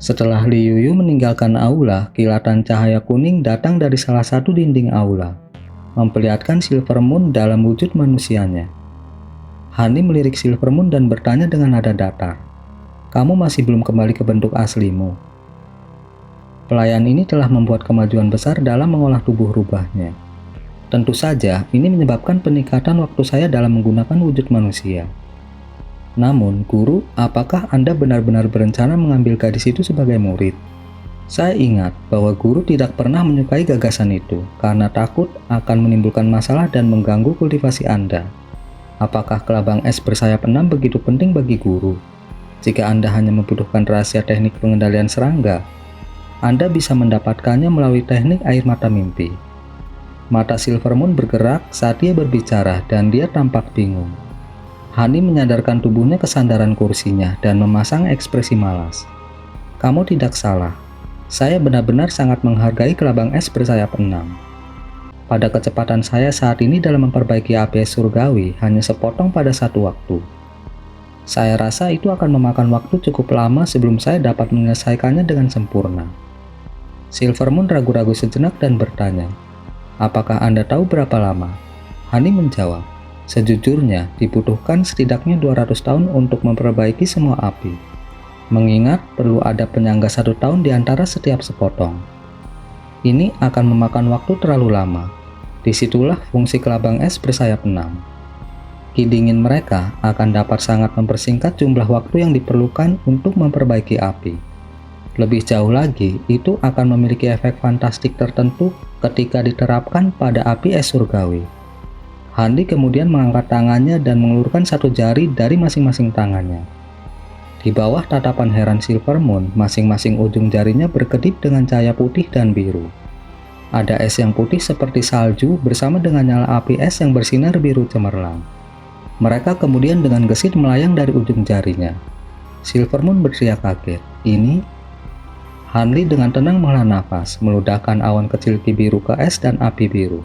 Setelah Li Yuyu meninggalkan aula, kilatan cahaya kuning datang dari salah satu dinding aula, memperlihatkan Silvermoon dalam wujud manusianya. Hani melirik Silvermoon dan bertanya dengan nada datar, "Kamu masih belum kembali ke bentuk aslimu?" Pelayan ini telah membuat kemajuan besar dalam mengolah tubuh rubahnya. Tentu saja, ini menyebabkan peningkatan waktu saya dalam menggunakan wujud manusia. Namun, guru, apakah Anda benar-benar berencana mengambil gadis itu sebagai murid? Saya ingat bahwa guru tidak pernah menyukai gagasan itu karena takut akan menimbulkan masalah dan mengganggu kultivasi Anda. Apakah kelabang es bersayap 6 begitu penting bagi guru? Jika Anda hanya membutuhkan rahasia teknik pengendalian serangga, Anda bisa mendapatkannya melalui teknik air mata mimpi. Mata Silvermoon bergerak saat dia berbicara dan dia tampak bingung. Hani menyadarkan tubuhnya kesandaran kursinya dan memasang ekspresi malas. "Kamu tidak salah. Saya benar-benar sangat menghargai kelabang es bersayap 6. Pada kecepatan saya saat ini dalam memperbaiki APS surgawi hanya sepotong pada satu waktu. Saya rasa itu akan memakan waktu cukup lama sebelum saya dapat menyelesaikannya dengan sempurna." Silvermoon ragu-ragu sejenak dan bertanya, "Apakah Anda tahu berapa lama?" Hani menjawab, "Sejujurnya, dibutuhkan setidaknya 200 tahun untuk memperbaiki semua api. Mengingat perlu ada penyangga 1 tahun di antara setiap sepotong. Ini akan memakan waktu terlalu lama." Disitulah fungsi kelabang es bersayap 6. Ki dingin mereka akan dapat sangat mempersingkat jumlah waktu yang diperlukan untuk memperbaiki api. Lebih jauh lagi, itu akan memiliki efek fantastik tertentu ketika diterapkan pada api es surgawi. Hani kemudian mengangkat tangannya dan mengulurkan satu jari dari masing-masing tangannya. Di bawah tatapan heran Silvermoon, masing-masing ujung jarinya berkedip dengan cahaya putih dan biru. Ada es yang putih seperti salju bersama dengan nyala api es yang bersinar biru cemerlang. Mereka kemudian dengan gesit melayang dari ujung jarinya. Silvermoon berteriak kaget, "Ini?" Hanli dengan tenang menghela nafas, meludahkan awan kecil ki biru ke es dan api biru.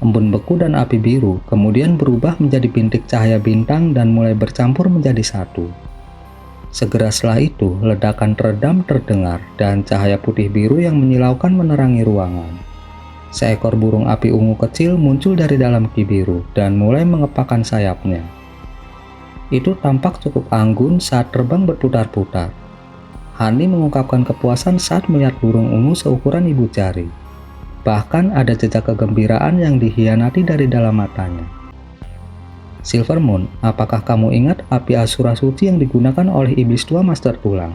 Embun beku dan api biru kemudian berubah menjadi bintik cahaya bintang dan mulai bercampur menjadi satu. Segera setelah itu, ledakan teredam terdengar dan cahaya putih biru yang menyilaukan menerangi ruangan. Seekor burung api ungu kecil muncul dari dalam ki biru dan mulai mengepakkan sayapnya. Itu tampak cukup anggun saat terbang berputar-putar. Hani mengungkapkan kepuasan saat melihat burung ungu seukuran ibu jari. Bahkan ada jejak kegembiraan yang dihianati dari dalam matanya. "Silvermoon, apakah kamu ingat api Asura Suci yang digunakan oleh iblis tua Master Tulang?"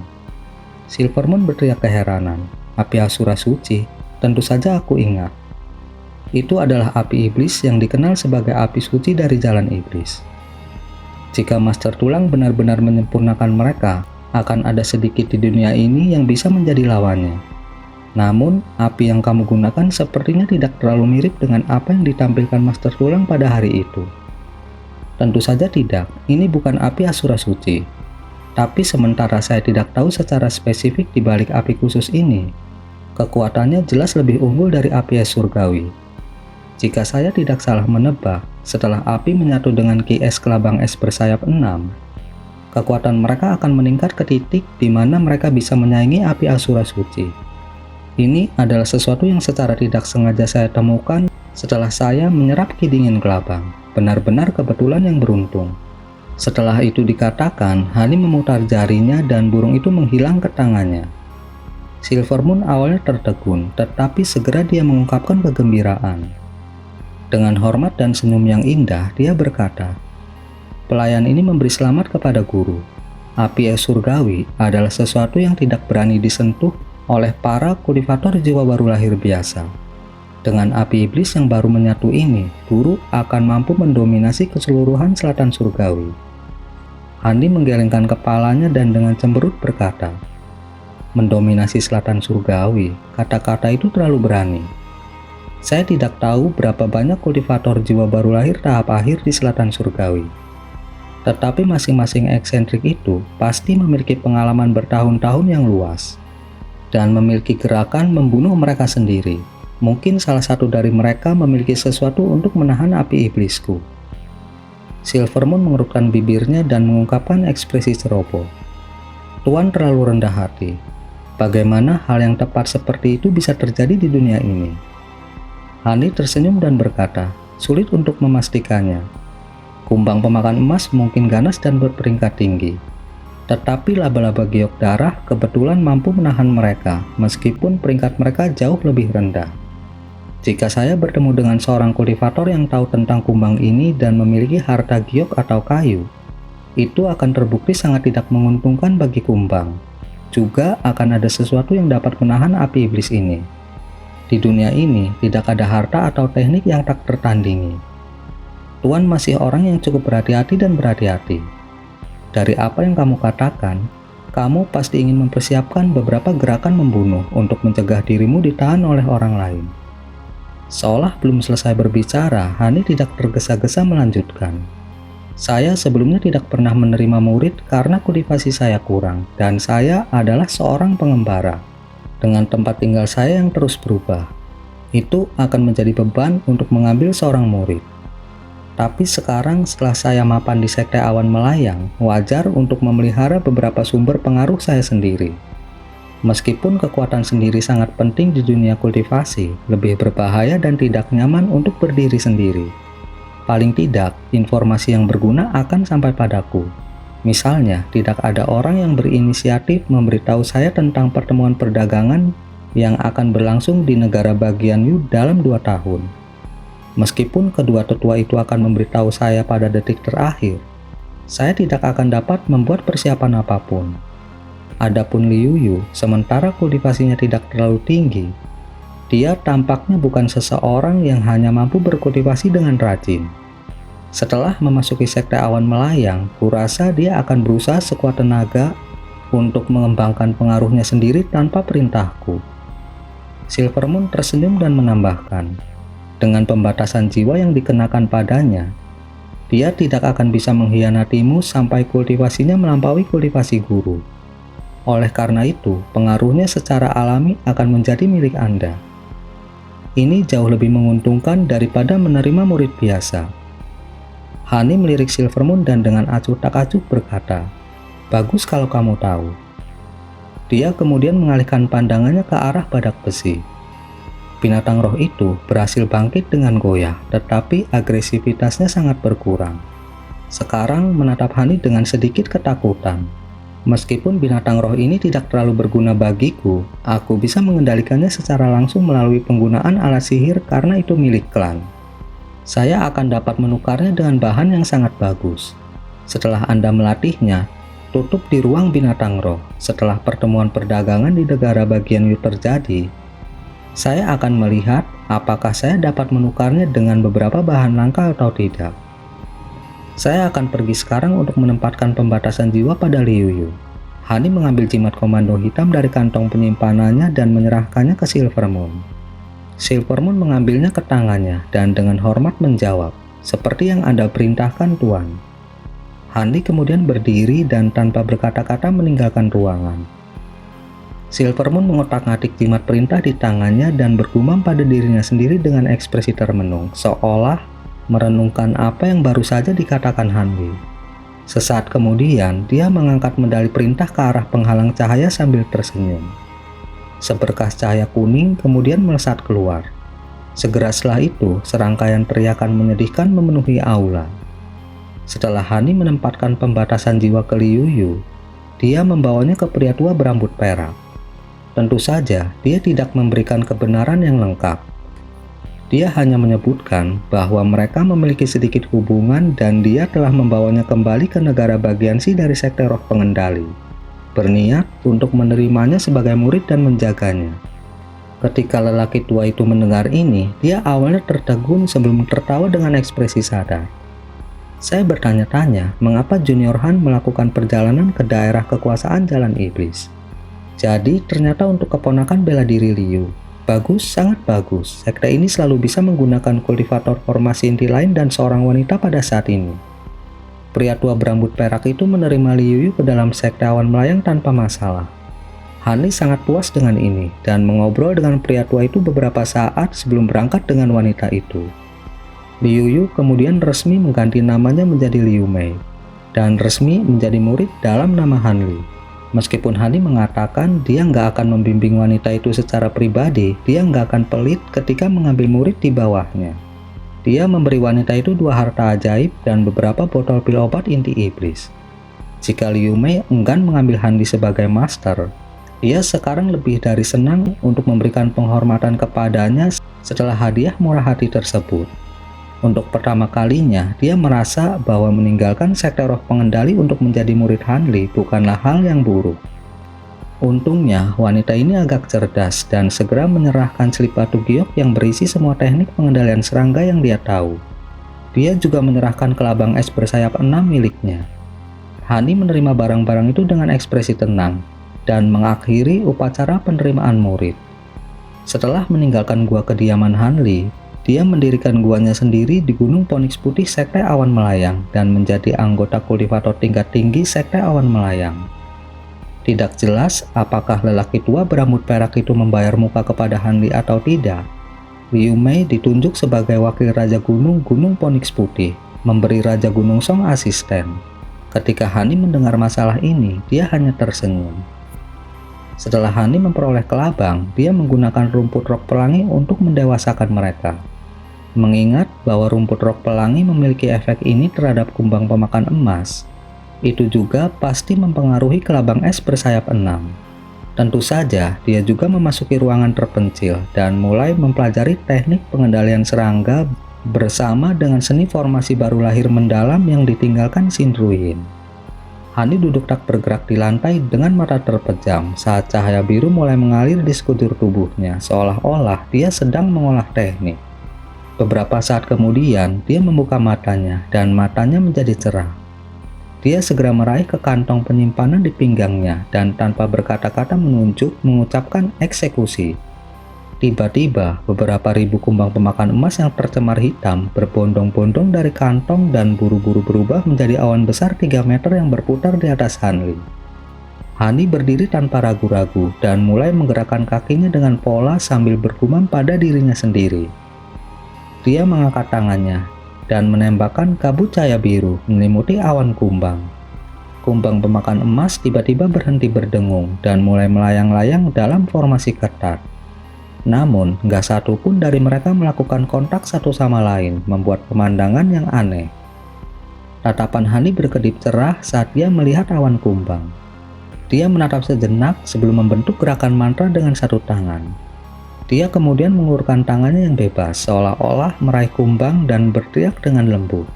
Silvermoon berteriak keheranan. "Api Asura Suci? Tentu saja aku ingat. Itu adalah api iblis yang dikenal sebagai api suci dari jalan iblis. Jika Master Tulang benar-benar menyempurnakan mereka, akan ada sedikit di dunia ini yang bisa menjadi lawannya. Namun, api yang kamu gunakan sepertinya tidak terlalu mirip dengan apa yang ditampilkan Master Tulang pada hari itu." "Tentu saja tidak, ini bukan api Asura Suci. Tapi sementara saya tidak tahu secara spesifik di balik api khusus ini, kekuatannya jelas lebih unggul dari api es surgawi. Jika saya tidak salah menebak, setelah api menyatu dengan ki es kelabang es bersayap 6, kekuatan mereka akan meningkat ke titik di mana mereka bisa menyaingi api Asura Suci. Ini adalah sesuatu yang secara tidak sengaja saya temukan setelah saya menyerap ki dingin kelabang. Benar-benar kebetulan yang beruntung." Setelah itu dikatakan, Hani memutar jarinya dan burung itu menghilang ke tangannya. Silvermoon awalnya tertegun, tetapi segera dia mengungkapkan kegembiraan. Dengan hormat dan senyum yang indah, dia berkata, "Pelayan ini memberi selamat kepada guru. Api es surgawi adalah sesuatu yang tidak berani disentuh oleh para kultivator jiwa baru lahir biasa. Dengan api iblis yang baru menyatu ini, guru akan mampu mendominasi keseluruhan selatan surgawi." Hani menggelengkan kepalanya dan dengan cemberut berkata, "Mendominasi selatan surgawi, kata-kata itu terlalu berani. Saya tidak tahu berapa banyak kultivator jiwa baru lahir tahap akhir di selatan surgawi. Tetapi masing-masing eksentrik itu pasti memiliki pengalaman bertahun-tahun yang luas dan memiliki gerakan membunuh mereka sendiri. Mungkin salah satu dari mereka memiliki sesuatu untuk menahan api iblisku." Silvermoon mengerutkan bibirnya dan mengungkapkan ekspresi ceroboh. "Tuan terlalu rendah hati. Bagaimana hal yang tepat seperti itu bisa terjadi di dunia ini? Hani tersenyum dan berkata, sulit untuk memastikannya. Kumbang pemakan emas mungkin ganas dan berperingkat tinggi. Tetapi laba-laba giok darah kebetulan mampu menahan mereka, meskipun peringkat mereka jauh lebih rendah. Jika saya bertemu dengan seorang kultivator yang tahu tentang kumbang ini dan memiliki harta giok atau kayu, itu akan terbukti sangat tidak menguntungkan bagi kumbang. Juga akan ada sesuatu yang dapat menahan api iblis ini. Di dunia ini tidak ada harta atau teknik yang tak tertandingi. Tuan masih orang yang cukup berhati-hati dan berhati-hati. Dari apa yang kamu katakan, kamu pasti ingin mempersiapkan beberapa gerakan membunuh untuk mencegah dirimu ditahan oleh orang lain. Seolah belum selesai berbicara, Hani tidak tergesa-gesa melanjutkan. Saya sebelumnya tidak pernah menerima murid karena kultivasi saya kurang, dan saya adalah seorang pengembara. Dengan tempat tinggal saya yang terus berubah, itu akan menjadi beban untuk mengambil seorang murid. Tapi sekarang setelah saya mapan di Sekte Awan Melayang, wajar untuk memelihara beberapa sumber pengaruh saya sendiri. Meskipun kekuatan sendiri sangat penting di dunia kultivasi, lebih berbahaya dan tidak nyaman untuk berdiri sendiri. Paling tidak, informasi yang berguna akan sampai padaku. Misalnya, tidak ada orang yang berinisiatif memberitahu saya tentang pertemuan perdagangan yang akan berlangsung di negara bagian Yu dalam 2 tahun. Meskipun kedua tetua itu akan memberitahu saya pada detik terakhir, saya tidak akan dapat membuat persiapan apapun. Adapun Liu Yu, sementara kultivasinya tidak terlalu tinggi, dia tampaknya bukan seseorang yang hanya mampu berkultivasi dengan rajin. Setelah memasuki Sekte Awan Melayang, kurasa dia akan berusaha sekuat tenaga untuk mengembangkan pengaruhnya sendiri tanpa perintahku. Silvermoon tersenyum dan menambahkan, dengan pembatasan jiwa yang dikenakan padanya, dia tidak akan bisa mengkhianatimu sampai kultivasinya melampaui kultivasi guru. Oleh karena itu, pengaruhnya secara alami akan menjadi milik Anda. Ini jauh lebih menguntungkan daripada menerima murid biasa. Hani melirik Silvermoon dan dengan acuh tak acuh berkata, bagus kalau kamu tahu. Dia kemudian mengalihkan pandangannya ke arah badak besi. Binatang roh itu berhasil bangkit dengan goyah, tetapi agresivitasnya sangat berkurang. Sekarang menatap Hani dengan sedikit ketakutan. Meskipun binatang roh ini tidak terlalu berguna bagiku, aku bisa mengendalikannya secara langsung melalui penggunaan alat sihir karena itu milik klan. Saya akan dapat menukarnya dengan bahan yang sangat bagus. Setelah Anda melatihnya, tutup di ruang binatang roh. Setelah pertemuan perdagangan di negara bagian Yu terjadi, saya akan melihat apakah saya dapat menukarnya dengan beberapa bahan langka atau tidak. Saya akan pergi sekarang untuk menempatkan pembatasan jiwa pada Liu Yu. Hani mengambil jimat komando hitam dari kantong penyimpanannya dan menyerahkannya ke Silvermoon. Silvermoon mengambilnya ke tangannya dan dengan hormat menjawab, seperti yang Anda perintahkan, Tuan. Hani kemudian berdiri dan tanpa berkata-kata meninggalkan ruangan. Silvermoon mengotak-ngatik jimat perintah di tangannya dan bergumam pada dirinya sendiri dengan ekspresi termenung, seolah merenungkan apa yang baru saja dikatakan Hanli. Sesaat kemudian, dia mengangkat medali perintah ke arah penghalang cahaya sambil tersenyum. Seberkas cahaya kuning kemudian melesat keluar. Segera setelah itu, serangkaian teriakan menyedihkan memenuhi aula. Setelah Hani menempatkan pembatasan jiwa ke Liu Yu, dia membawanya ke pria tua berambut perak. Tentu saja, dia tidak memberikan kebenaran yang lengkap. Dia hanya menyebutkan bahwa mereka memiliki sedikit hubungan dan dia telah membawanya kembali ke negara bagian Si dari Sekte Roh Pengendali, berniat untuk menerimanya sebagai murid dan menjaganya. Ketika lelaki tua itu mendengar ini, dia awalnya tertegun sebelum tertawa dengan ekspresi sadar. Saya bertanya-tanya mengapa Junior Han melakukan perjalanan ke daerah kekuasaan Jalan Iblis. Jadi ternyata untuk keponakan bela diri Liu. Bagus, sangat bagus. Sekte ini selalu bisa menggunakan kultivator formasi inti lain dan seorang wanita pada saat ini. Pria tua berambut perak itu menerima Liu Yu ke dalam Sekte Awan Melayang tanpa masalah. Hani sangat puas dengan ini dan mengobrol dengan pria tua itu beberapa saat sebelum berangkat dengan wanita itu. Liu Yu kemudian resmi mengganti namanya menjadi Liu Mei dan resmi menjadi murid dalam nama Hanli. Meskipun Hani mengatakan dia nggak akan membimbing wanita itu secara pribadi, dia nggak akan pelit ketika mengambil murid di bawahnya. Dia memberi wanita itu 2 harta ajaib dan beberapa botol pil obat inti iblis. Jika Liu Mei enggan mengambil Hanli sebagai master, dia sekarang lebih dari senang untuk memberikan penghormatan kepadanya setelah hadiah murah hati tersebut. Untuk pertama kalinya, dia merasa bahwa meninggalkan sekte roh pengendali untuk menjadi murid Hanli bukanlah hal yang buruk. Untungnya, wanita ini agak cerdas dan segera menyerahkan selip batu giok yang berisi semua teknik pengendalian serangga yang dia tahu. Dia juga menyerahkan kelabang es bersayap 6 miliknya. Hani menerima barang-barang itu dengan ekspresi tenang dan mengakhiri upacara penerimaan murid. Setelah meninggalkan gua kediaman Hanli, dia mendirikan guanya sendiri di Gunung Phoenix Putih Sekte Awan Melayang dan menjadi anggota kultivator tingkat tinggi Sekte Awan Melayang. Tidak jelas apakah lelaki tua berambut perak itu membayar muka kepada Hanli atau tidak. Liu Mei ditunjuk sebagai wakil Raja Gunung Phoenix Putih, memberi Raja Gunung Song asisten. Ketika Hani mendengar masalah ini, dia hanya tersenyum. Setelah Hani memperoleh kelabang, dia menggunakan rumput rok pelangi untuk mendewasakan mereka. Mengingat bahwa rumput rok pelangi memiliki efek ini terhadap kumbang pemakan emas, itu juga pasti mempengaruhi kelabang es bersayap 6. Tentu saja, dia juga memasuki ruangan terpencil dan mulai mempelajari teknik pengendalian serangga bersama dengan seni formasi baru lahir mendalam yang ditinggalkan Xin Ruyin. Hani duduk tak bergerak di lantai dengan mata terpejam saat cahaya biru mulai mengalir di sekujur tubuhnya, seolah-olah dia sedang mengolah teknik. Beberapa saat kemudian, dia membuka matanya dan matanya menjadi cerah. Dia segera meraih ke kantong penyimpanan di pinggangnya dan tanpa berkata-kata mengucapkan eksekusi. Tiba-tiba, beberapa ribu kumbang pemakan emas yang tercemar hitam berbondong-bondong dari kantong dan buru-buru berubah menjadi awan besar 3 meter yang berputar di atas Hanli. Hani berdiri tanpa ragu-ragu dan mulai menggerakkan kakinya dengan pola sambil bergumam pada dirinya sendiri. Dia mengangkat tangannya dan menembakkan kabut cahaya biru menyelimuti awan kumbang. Kumbang pemakan emas tiba-tiba berhenti berdengung dan mulai melayang-layang dalam formasi ketat. Namun, nggak satu pun dari mereka melakukan kontak satu sama lain, membuat pemandangan yang aneh. Tatapan Hani berkedip cerah saat dia melihat awan kumbang. Dia menatap sejenak sebelum membentuk gerakan mantra dengan satu tangan. Dia kemudian mengulurkan tangannya yang bebas, seolah-olah meraih kumbang dan berteriak dengan lembut.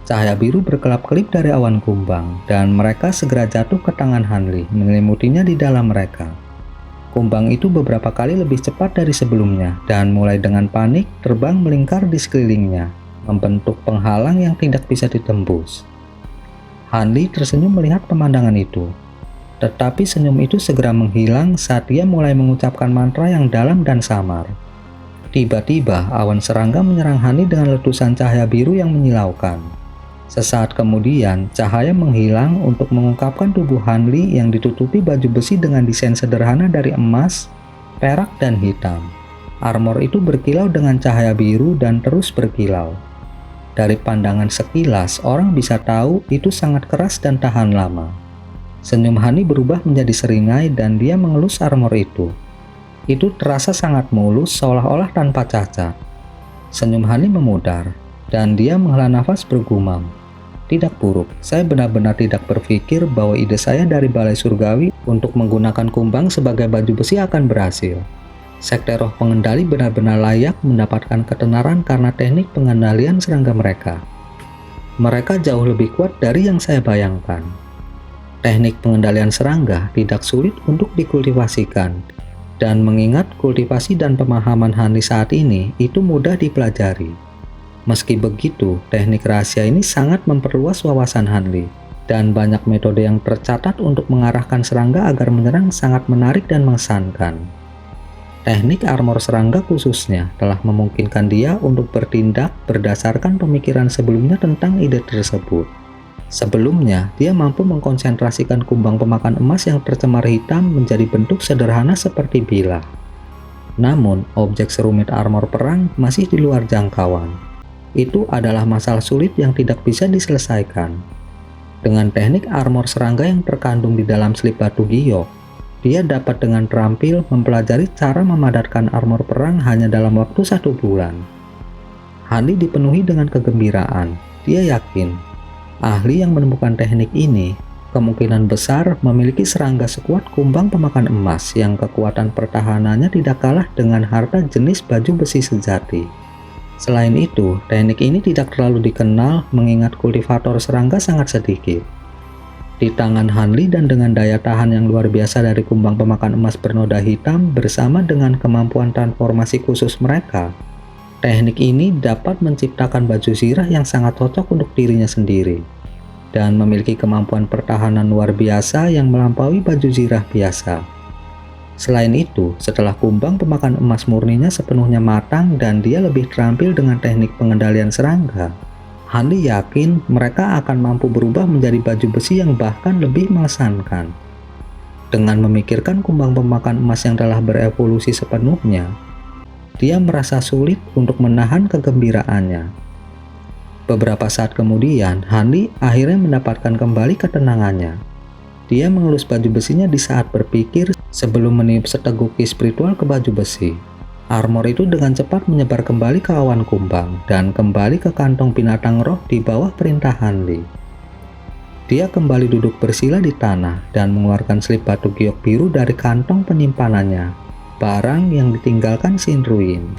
Cahaya biru berkelap-kelip dari awan kumbang, dan mereka segera jatuh ke tangan Hanli, menyelimutinya di dalam mereka. Kumbang itu beberapa kali lebih cepat dari sebelumnya, dan mulai dengan panik terbang melingkar di sekelilingnya, membentuk penghalang yang tidak bisa ditembus. Hanli tersenyum melihat pemandangan itu. Tetapi senyum itu segera menghilang saat dia mulai mengucapkan mantra yang dalam dan samar. Tiba-tiba, awan serangga menyerang Hani dengan letusan cahaya biru yang menyilaukan. Sesaat kemudian, cahaya menghilang untuk mengungkapkan tubuh Hanli yang ditutupi baju besi dengan desain sederhana dari emas, perak, dan hitam. Armor itu berkilau dengan cahaya biru dan terus berkilau. Dari pandangan sekilas, orang bisa tahu itu sangat keras dan tahan lama. Senyum Hani berubah menjadi seringai dan dia mengelus armor itu. Itu terasa sangat mulus, seolah-olah tanpa cacat. Senyum Hani memudar, dan dia menghela nafas bergumam. Tidak buruk, saya benar-benar tidak berpikir bahwa ide saya dari Balai Surgawi untuk menggunakan kumbang sebagai baju besi akan berhasil. Sekte roh pengendali benar-benar layak mendapatkan ketenaran karena teknik pengendalian serangga mereka. Mereka jauh lebih kuat dari yang saya bayangkan. Teknik pengendalian serangga tidak sulit untuk dikultivasikan, dan mengingat kultivasi dan pemahaman Hanli saat ini itu mudah dipelajari. Meski begitu, teknik rahasia ini sangat memperluas wawasan Hanli, dan banyak metode yang tercatat untuk mengarahkan serangga agar menyerang sangat menarik dan mengesankan. Teknik armor serangga khususnya telah memungkinkan dia untuk bertindak berdasarkan pemikiran sebelumnya tentang ide tersebut. Sebelumnya, dia mampu mengkonsentrasikan kumbang pemakan emas yang tercemar hitam menjadi bentuk sederhana seperti bilah. Namun, objek serumit armor perang masih di luar jangkauan. Itu adalah masalah sulit yang tidak bisa diselesaikan. Dengan teknik armor serangga yang terkandung di dalam slip batu giok, dia dapat dengan terampil mempelajari cara memadatkan armor perang hanya dalam waktu 1 bulan. Hanli dipenuhi dengan kegembiraan. Dia yakin, ahli yang menemukan teknik ini kemungkinan besar memiliki serangga sekuat kumbang pemakan emas yang kekuatan pertahanannya tidak kalah dengan harta jenis baju besi sejati. Selain itu, teknik ini tidak terlalu dikenal mengingat kultivator serangga sangat sedikit. Di tangan Hanli dan dengan daya tahan yang luar biasa dari kumbang pemakan emas bernoda hitam bersama dengan kemampuan transformasi khusus mereka, teknik ini dapat menciptakan baju zirah yang sangat cocok untuk dirinya sendiri dan memiliki kemampuan pertahanan luar biasa yang melampaui baju zirah biasa. Selain itu, setelah kumbang pemakan emas murninya sepenuhnya matang dan dia lebih terampil dengan teknik pengendalian serangga, Hanli yakin mereka akan mampu berubah menjadi baju besi yang bahkan lebih mengesankan. Dengan memikirkan kumbang pemakan emas yang telah berevolusi sepenuhnya, dia merasa sulit untuk menahan kegembiraannya. Beberapa saat kemudian, Hanli akhirnya mendapatkan kembali ketenangannya. Dia mengelus baju besinya di saat berpikir sebelum meniup seteguk ki spiritual ke baju besi. Armor itu dengan cepat menyebar kembali ke awan kumbang dan kembali ke kantong binatang roh di bawah perintah Hanli. Dia kembali duduk bersila di tanah dan mengeluarkan slip batu giok biru dari kantong penyimpanannya, barang yang ditinggalkan Shinruin.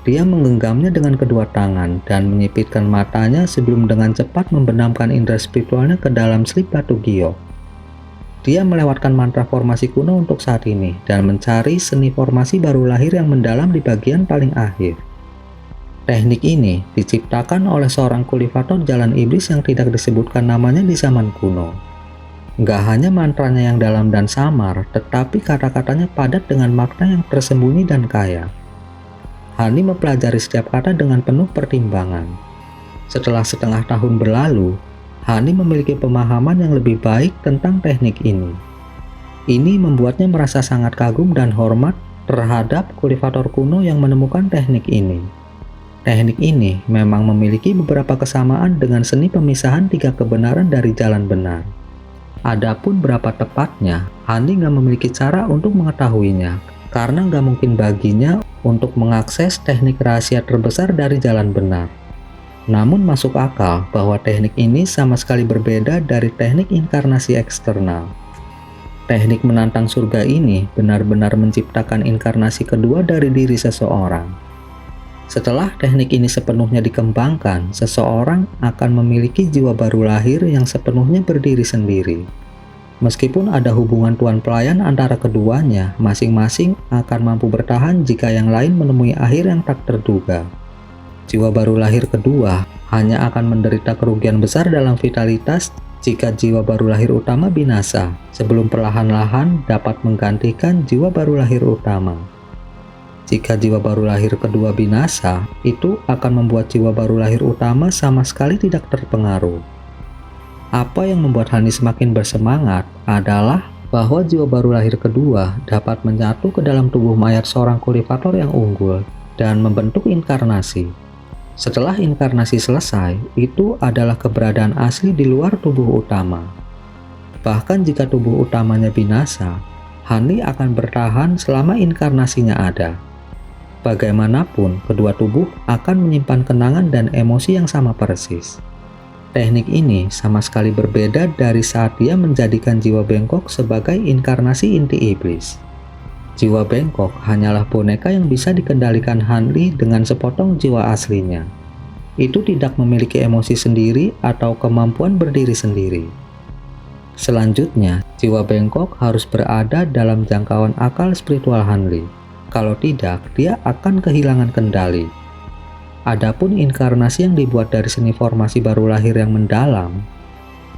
Dia menggenggamnya dengan kedua tangan dan menyipitkan matanya sebelum dengan cepat membenamkan indera spiritualnya ke dalam slip batu giok. Dia melewatkan mantra formasi kuno untuk saat ini dan mencari seni formasi baru lahir yang mendalam di bagian paling akhir. Teknik ini diciptakan oleh seorang kultivator jalan iblis yang tidak disebutkan namanya di zaman kuno. Gak hanya mantranya yang dalam dan samar, tetapi kata-katanya padat dengan makna yang tersembunyi dan kaya. Hanli mempelajari setiap kata dengan penuh pertimbangan. Setelah setengah tahun berlalu, Hanli memiliki pemahaman yang lebih baik tentang teknik ini. Ini membuatnya merasa sangat kagum dan hormat terhadap kultivator kuno yang menemukan teknik ini. Teknik ini memang memiliki beberapa kesamaan dengan seni pemisahan 3 kebenaran dari jalan benar. Adapun berapa tepatnya, Hanli nggak memiliki cara untuk mengetahuinya, karena nggak mungkin baginya untuk mengakses teknik rahasia terbesar dari jalan benar. Namun masuk akal bahwa teknik ini sama sekali berbeda dari teknik inkarnasi eksternal. Teknik menantang surga ini benar-benar menciptakan inkarnasi kedua dari diri seseorang. Setelah teknik ini sepenuhnya dikembangkan, seseorang akan memiliki jiwa baru lahir yang sepenuhnya berdiri sendiri. Meskipun ada hubungan tuan pelayan antara keduanya, masing-masing akan mampu bertahan jika yang lain menemui akhir yang tak terduga. Jiwa baru lahir kedua hanya akan menderita kerugian besar dalam vitalitas jika jiwa baru lahir utama binasa, sebelum perlahan-lahan dapat menggantikan jiwa baru lahir utama. Jika jiwa baru lahir kedua binasa, itu akan membuat jiwa baru lahir utama sama sekali tidak terpengaruh. Apa yang membuat Hanli semakin bersemangat adalah bahwa jiwa baru lahir kedua dapat menyatu ke dalam tubuh mayat seorang kultivator yang unggul dan membentuk inkarnasi. Setelah inkarnasi selesai, itu adalah keberadaan asli di luar tubuh utama. Bahkan jika tubuh utamanya binasa, Hanli akan bertahan selama inkarnasinya ada. Bagaimanapun, kedua tubuh akan menyimpan kenangan dan emosi yang sama persis. Teknik ini sama sekali berbeda dari saat dia menjadikan jiwa bengkok sebagai inkarnasi inti iblis. Jiwa bengkok hanyalah boneka yang bisa dikendalikan Hanli dengan sepotong jiwa aslinya. Itu tidak memiliki emosi sendiri atau kemampuan berdiri sendiri. Selanjutnya, jiwa bengkok harus berada dalam jangkauan akal spiritual Hanli. Kalau tidak, dia akan kehilangan kendali. Adapun inkarnasi yang dibuat dari seni formasi baru lahir yang mendalam,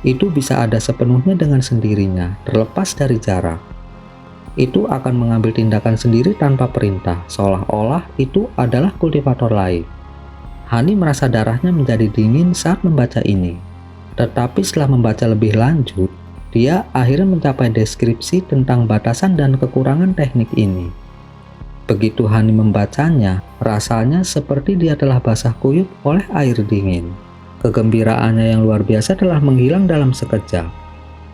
itu bisa ada sepenuhnya dengan sendirinya, terlepas dari jarak. Itu akan mengambil tindakan sendiri tanpa perintah, seolah-olah itu adalah kultivator lain. Hanli merasa darahnya menjadi dingin saat membaca ini. Tetapi setelah membaca lebih lanjut, dia akhirnya mencapai deskripsi tentang batasan dan kekurangan teknik ini. Begitu Hanli membacanya, rasanya seperti dia telah basah kuyup oleh air dingin. Kegembiraannya yang luar biasa telah menghilang dalam sekejap.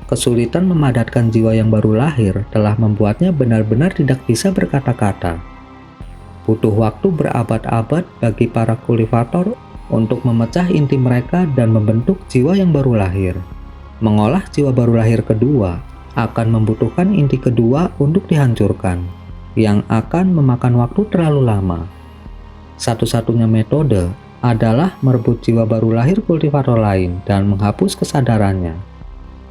Kesulitan memadatkan jiwa yang baru lahir telah membuatnya benar-benar tidak bisa berkata-kata. Butuh waktu berabad-abad bagi para kultivator untuk memecah inti mereka dan membentuk jiwa yang baru lahir. Mengolah jiwa baru lahir kedua akan membutuhkan inti kedua untuk dihancurkan, yang akan memakan waktu terlalu lama. Satu-satunya metode adalah merebut jiwa baru lahir kultivator lain dan menghapus kesadarannya.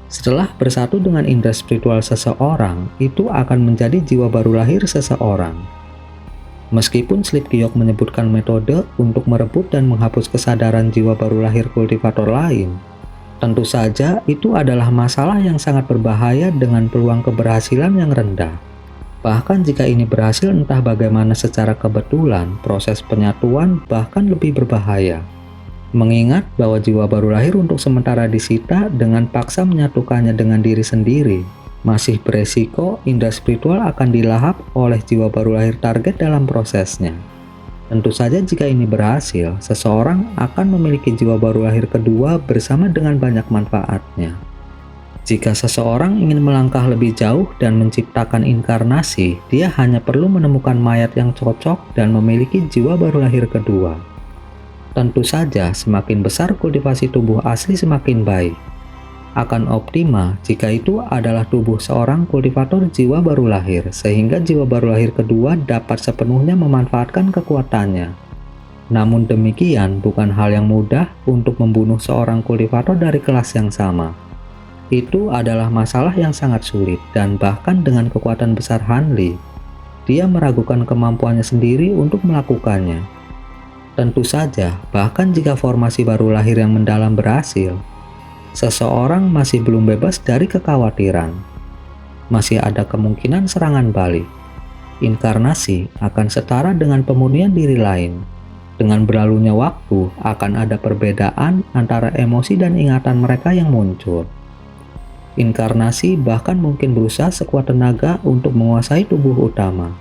Setelah bersatu dengan indera spiritual seseorang, itu akan menjadi jiwa baru lahir seseorang. Meskipun Slip Kiyok menyebutkan metode untuk merebut dan menghapus kesadaran jiwa baru lahir kultivator lain, tentu saja itu adalah masalah yang sangat berbahaya dengan peluang keberhasilan yang rendah. Bahkan jika ini berhasil entah bagaimana secara kebetulan, proses penyatuan bahkan lebih berbahaya. Mengingat bahwa jiwa baru lahir untuk sementara disita dengan paksa menyatukannya dengan diri sendiri, masih beresiko indera spiritual akan dilahap oleh jiwa baru lahir target dalam prosesnya. Tentu saja jika ini berhasil, seseorang akan memiliki jiwa baru lahir kedua bersama dengan banyak manfaatnya. Jika seseorang ingin melangkah lebih jauh dan menciptakan inkarnasi, dia hanya perlu menemukan mayat yang cocok dan memiliki jiwa baru lahir kedua. Tentu saja, semakin besar kultivasi tubuh asli semakin baik. Akan optima jika itu adalah tubuh seorang kultivator jiwa baru lahir, sehingga jiwa baru lahir kedua dapat sepenuhnya memanfaatkan kekuatannya. Namun demikian, bukan hal yang mudah untuk membunuh seorang kultivator dari kelas yang sama. Itu adalah masalah yang sangat sulit, dan bahkan dengan kekuatan besar Hanli, dia meragukan kemampuannya sendiri untuk melakukannya. Tentu saja, bahkan jika formasi baru lahir yang mendalam berhasil, seseorang masih belum bebas dari kekhawatiran. Masih ada kemungkinan serangan balik. Inkarnasi akan setara dengan pemurnian diri lain. Dengan berlalunya waktu, akan ada perbedaan antara emosi dan ingatan mereka yang muncul. Inkarnasi bahkan mungkin berusaha sekuat tenaga untuk menguasai tubuh utama,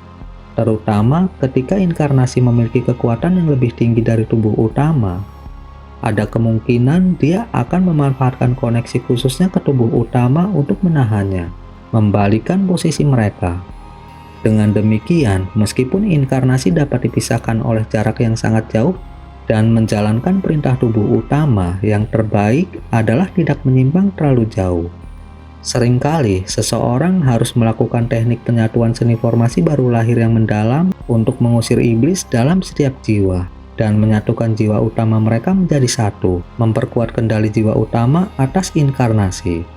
terutama ketika inkarnasi memiliki kekuatan yang lebih tinggi dari tubuh utama. Ada kemungkinan dia akan memanfaatkan koneksi khususnya ke tubuh utama untuk menahannya, membalikan posisi mereka. Dengan demikian, meskipun inkarnasi dapat dipisahkan oleh jarak yang sangat jauh dan menjalankan perintah tubuh utama, yang terbaik adalah tidak menyimpang terlalu jauh. Seringkali, seseorang harus melakukan teknik penyatuan seni formasi baru lahir yang mendalam untuk mengusir iblis dalam setiap jiwa dan menyatukan jiwa utama mereka menjadi satu, memperkuat kendali jiwa utama atas inkarnasi.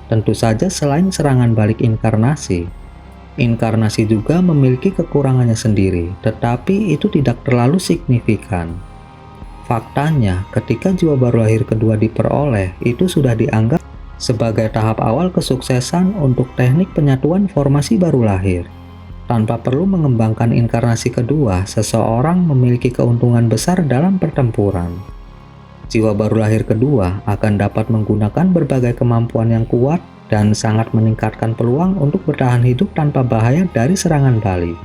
Tentu saja selain serangan balik inkarnasi, inkarnasi juga memiliki kekurangannya sendiri, tetapi itu tidak terlalu signifikan. Faktanya, ketika jiwa baru lahir kedua diperoleh, itu sudah dianggap sebagai tahap awal kesuksesan untuk teknik penyatuan formasi baru lahir. Tanpa perlu mengembangkan inkarnasi kedua, seseorang memiliki keuntungan besar dalam pertempuran. Jiwa baru lahir kedua akan dapat menggunakan berbagai kemampuan yang kuat dan sangat meningkatkan peluang untuk bertahan hidup tanpa bahaya dari serangan balik.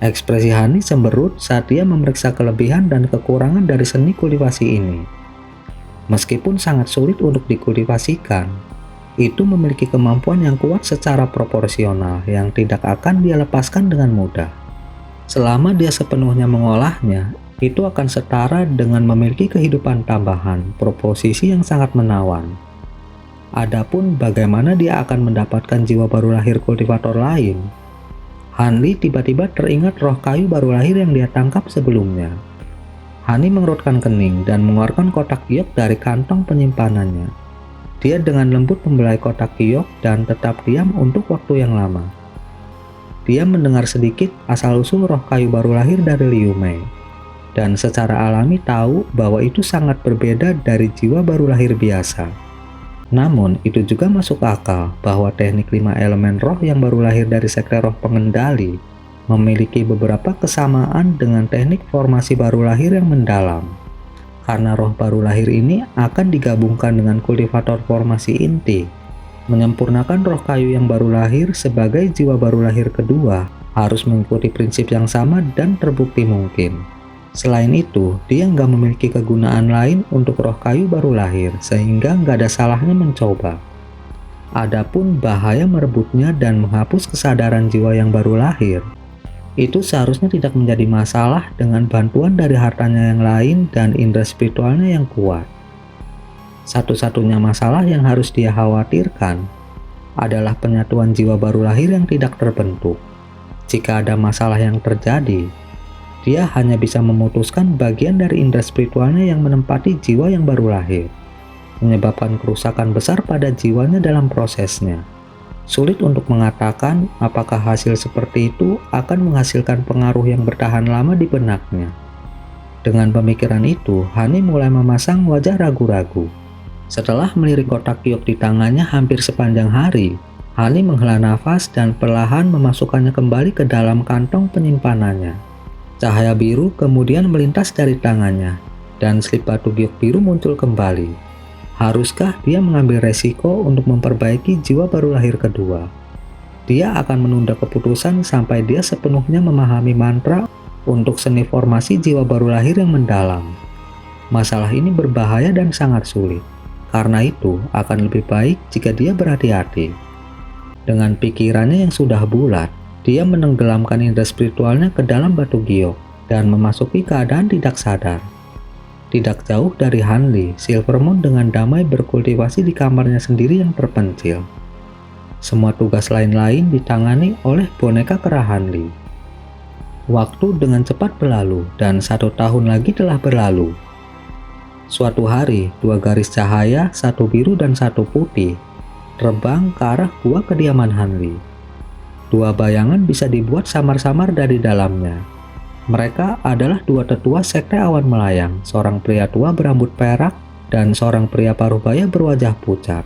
Ekspresi Hani cemberut saat dia memeriksa kelebihan dan kekurangan dari seni kultivasi ini. Meskipun sangat sulit untuk dikultivasikan, itu memiliki kemampuan yang kuat secara proporsional yang tidak akan dia lepaskan dengan mudah. Selama dia sepenuhnya mengolahnya, itu akan setara dengan memiliki kehidupan tambahan, proposisi yang sangat menawan. Adapun bagaimana dia akan mendapatkan jiwa baru lahir kultivator lain, Hanli tiba-tiba teringat roh kayu baru lahir yang dia tangkap sebelumnya. Hani mengerutkan kening dan mengeluarkan kotak kiyok dari kantong penyimpanannya. Dia dengan lembut membelai kotak kiyok dan tetap diam untuk waktu yang lama. Dia mendengar sedikit asal-usul roh kayu baru lahir dari Liu Mei, dan secara alami tahu bahwa itu sangat berbeda dari jiwa baru lahir biasa. Namun, itu juga masuk akal bahwa teknik 5 elemen roh yang baru lahir dari sekte roh pengendali memiliki beberapa kesamaan dengan teknik formasi baru lahir yang mendalam. Karena roh baru lahir ini akan digabungkan dengan kultivator formasi inti, menyempurnakan roh kayu yang baru lahir sebagai jiwa baru lahir kedua harus mengikuti prinsip yang sama dan terbukti mungkin. Selain itu, dia nggak memiliki kegunaan lain untuk roh kayu baru lahir, sehingga nggak ada salahnya mencoba. Adapun bahaya merebutnya dan menghapus kesadaran jiwa yang baru lahir, itu seharusnya tidak menjadi masalah dengan bantuan dari hartanya yang lain dan indera spiritualnya yang kuat. Satu-satunya masalah yang harus dia khawatirkan adalah penyatuan jiwa baru lahir yang tidak terbentuk. Jika ada masalah yang terjadi, dia hanya bisa memutuskan bagian dari indera spiritualnya yang menempati jiwa yang baru lahir, menyebabkan kerusakan besar pada jiwanya dalam prosesnya. Sulit untuk mengatakan apakah hasil seperti itu akan menghasilkan pengaruh yang bertahan lama di benaknya. Dengan pemikiran itu, Hani mulai memasang wajah ragu-ragu. Setelah melirik kotak giok di tangannya hampir sepanjang hari, Hani menghela nafas dan perlahan memasukkannya kembali ke dalam kantong penyimpanannya. Cahaya biru kemudian melintas dari tangannya, dan slip batu giok biru muncul kembali. Haruskah dia mengambil resiko untuk memperbaiki jiwa baru lahir kedua? Dia akan menunda keputusan sampai dia sepenuhnya memahami mantra untuk seni formasi jiwa baru lahir yang mendalam. Masalah ini berbahaya dan sangat sulit. Karena itu, akan lebih baik jika dia berhati-hati. Dengan pikirannya yang sudah bulat, dia menenggelamkan indera spiritualnya ke dalam batu giok dan memasuki keadaan tidak sadar. Tidak jauh dari Hanli, Silvermoon dengan damai berkultivasi di kamarnya sendiri yang terpencil. Semua tugas lain-lain ditangani oleh boneka kera Hanli. Waktu dengan cepat berlalu dan 1 tahun lagi telah berlalu. Suatu hari, 2 garis cahaya, 1 biru dan 1 putih, terbang ke arah gua kediaman Hanli. 2 bayangan bisa dibuat samar-samar dari dalamnya. Mereka adalah 2 tetua sekte awan melayang, seorang pria tua berambut perak dan seorang pria paruh baya berwajah pucat.